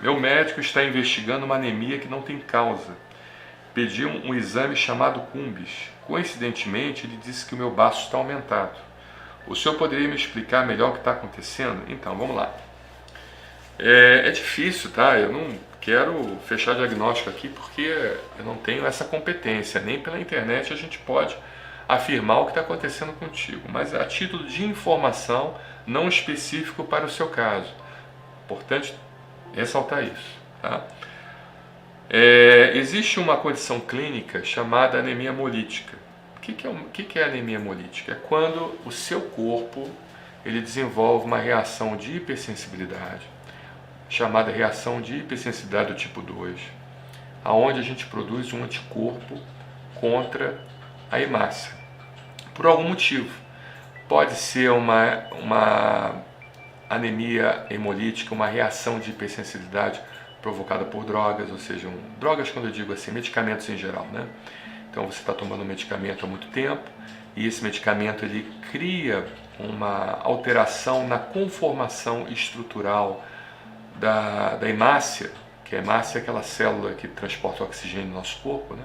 Meu médico está investigando uma anemia que não tem causa. Pedi um exame chamado Cumbis. Coincidentemente, ele disse que o meu baço está aumentado. O senhor poderia me explicar melhor o que está acontecendo? Então, vamos lá. É difícil, tá? Eu não quero fechar diagnóstico aqui porque eu não tenho essa competência. Nem pela internet a gente pode afirmar o que está acontecendo contigo. Mas a título de informação não específico para o seu caso. Importante ressaltar isso, tá? Existe uma condição clínica chamada anemia hemolítica. O que é anemia hemolítica? É quando o seu corpo ele desenvolve uma reação de hipersensibilidade, chamada reação de hipersensibilidade do tipo 2, aonde a gente produz um anticorpo contra a hemácia. Por algum motivo. Pode ser uma anemia hemolítica, uma reação de hipersensibilidade provocada por drogas, ou seja, drogas quando eu digo assim, medicamentos em geral, né? Então você está tomando um medicamento há muito tempo e esse medicamento ele cria uma alteração na conformação estrutural da hemácia, que a hemácia é aquela célula que transporta o oxigênio no nosso corpo, né?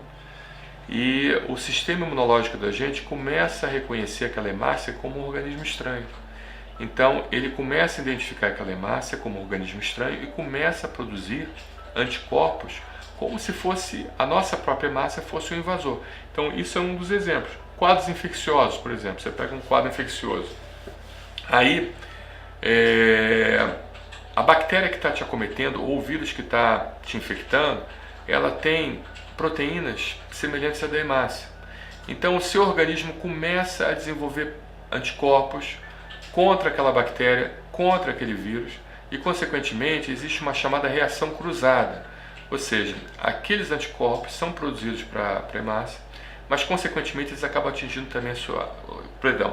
E o sistema imunológico da gente começa a reconhecer aquela hemácia como um organismo estranho. Então ele começa a identificar aquela hemácia como um organismo estranho e começa a produzir anticorpos como se fosse a nossa própria hemácia fosse um invasor. Então isso é um dos exemplos. Quadros infecciosos, por exemplo, você pega um quadro infeccioso. Aí a bactéria que está te acometendo ou o vírus que está te infectando, ela tem proteínas semelhantes à da hemácia. Então o seu organismo começa a desenvolver anticorpos contra aquela bactéria, contra aquele vírus, e consequentemente existe uma chamada reação cruzada, ou seja, aqueles anticorpos são produzidos para a hemácia, mas consequentemente eles acabam atingindo também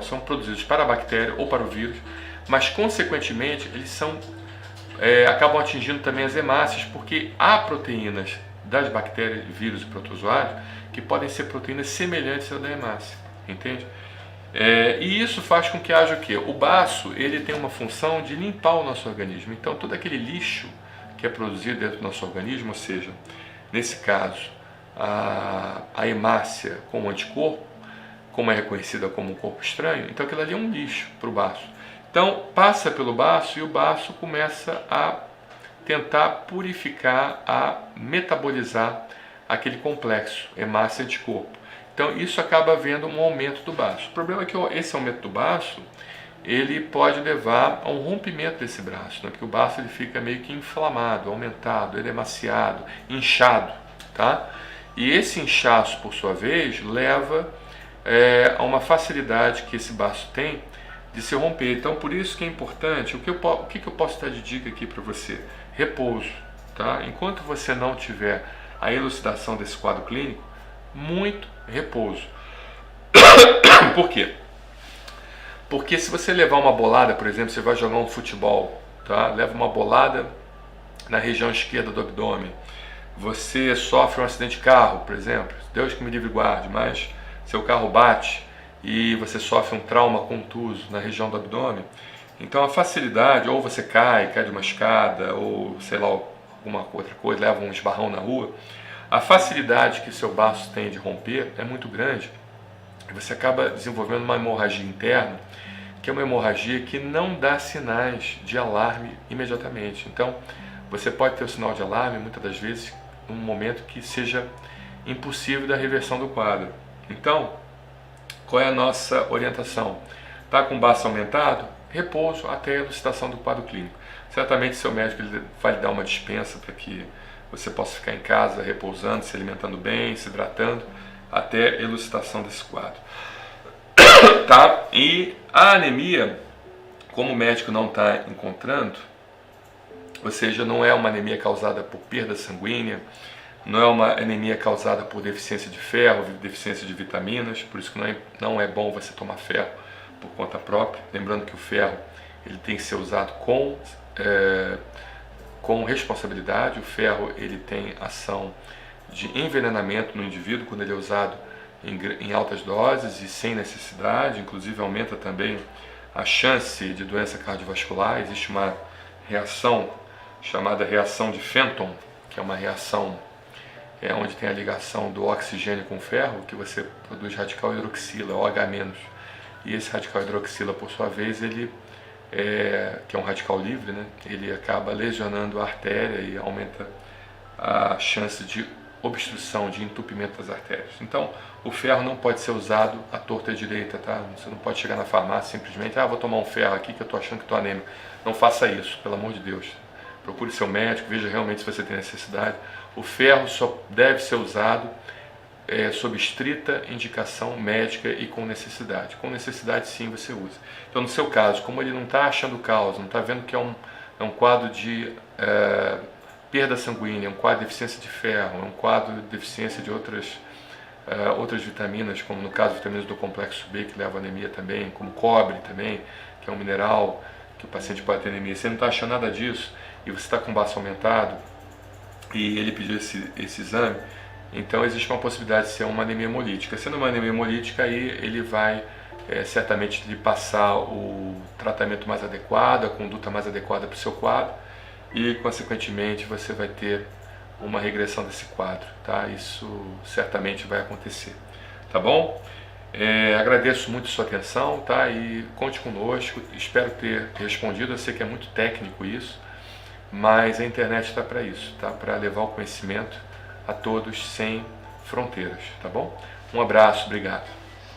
são produzidos para a bactéria ou para o vírus, mas consequentemente eles acabam atingindo também as hemácias, porque há proteínas das bactérias, vírus e protozoários que podem ser proteínas semelhantes à da hemácia, entende? E isso faz com que haja o quê? O baço ele tem uma função de limpar o nosso organismo. Então todo aquele lixo que é produzido dentro do nosso organismo, ou seja, nesse caso a hemácia como anticorpo, como é reconhecida como um corpo estranho, então aquilo ali é um lixo para o baço. Então passa pelo baço e o baço começa a tentar purificar, a metabolizar aquele complexo hemácia-anticorpo. Então isso acaba havendo um aumento do baço. O problema é que esse aumento do baço ele pode levar a um rompimento desse braço, né? Porque o baço ele fica meio que inflamado, aumentado, ele é emaciado, inchado, tá? E esse inchaço, por sua vez, leva a uma facilidade que esse baço tem de se romper. Então por isso que é importante, o que eu posso dar de dica aqui para você? Repouso, tá? Enquanto você não tiver a elucidação desse quadro clínico, muito repouso. Por quê? Porque se você levar uma bolada, por exemplo, você vai jogar um futebol, tá? Leva uma bolada na região esquerda do abdômen, você sofre um acidente de carro, por exemplo, Deus que me livre e guarde, mas seu carro bate e você sofre um trauma contuso na região do abdômen, então a facilidade, ou você cai de uma escada, ou sei lá, alguma outra coisa, leva um esbarrão na rua, a facilidade que seu baço tem de romper é muito grande. Você acaba desenvolvendo uma hemorragia interna, que é uma hemorragia que não dá sinais de alarme imediatamente. Então, você pode ter o sinal de alarme, muitas das vezes, num momento que seja impossível da reversão do quadro. Então, qual é a nossa orientação? Está com o baço aumentado? Repouso até a elucidação do quadro clínico. Certamente seu médico ele vai lhe dar uma dispensa para que você possa ficar em casa repousando, se alimentando bem, se hidratando, até a elucidação desse quadro. Tá? E a anemia, como o médico não está encontrando, ou seja, não é uma anemia causada por perda sanguínea, não é uma anemia causada por deficiência de ferro, deficiência de vitaminas, por isso que não é bom você tomar ferro por conta própria. Lembrando que o ferro ele tem que ser usado com responsabilidade. O ferro ele tem ação de envenenamento no indivíduo quando ele é usado em altas doses e sem necessidade, inclusive aumenta também a chance de doença cardiovascular. Existe uma reação chamada reação de Fenton, que é uma reação onde tem a ligação do oxigênio com o ferro, que você produz radical hidroxila, OH-. E esse radical hidroxila, por sua vez, ele que é um radical livre, né? Ele acaba lesionando a artéria e aumenta a chance de obstrução, de entupimento das artérias. Então, o ferro não pode ser usado à torta e à direita, tá? Você não pode chegar na farmácia simplesmente, vou tomar um ferro aqui que eu estou achando que estou anêmico. Não faça isso, pelo amor de Deus. Procure seu médico, veja realmente se você tem necessidade. O ferro só deve ser usado sob estrita indicação médica e com necessidade. Com necessidade, sim, você usa. Então, no seu caso, como ele não está achando causa, não está vendo que é um quadro de perda sanguínea, é um quadro de deficiência de ferro, é um quadro de deficiência de outras vitaminas, como no caso vitaminas do complexo B, que leva a anemia também, como cobre também, que é um mineral que o paciente pode ter anemia. Você não está achando nada disso e você está com baço aumentado e ele pediu esse exame, então existe uma possibilidade de ser uma anemia hemolítica. Sendo uma anemia hemolítica, aí ele vai certamente lhe passar o tratamento mais adequado, a conduta mais adequada para o seu quadro e, consequentemente, você vai ter uma regressão desse quadro, tá? Isso certamente vai acontecer, tá bom? Agradeço muito a sua atenção, tá? E conte conosco, espero ter respondido. Eu sei que é muito técnico isso, mas a internet está para isso, tá? Para levar o conhecimento a todos sem fronteiras, tá bom? Um abraço, obrigado.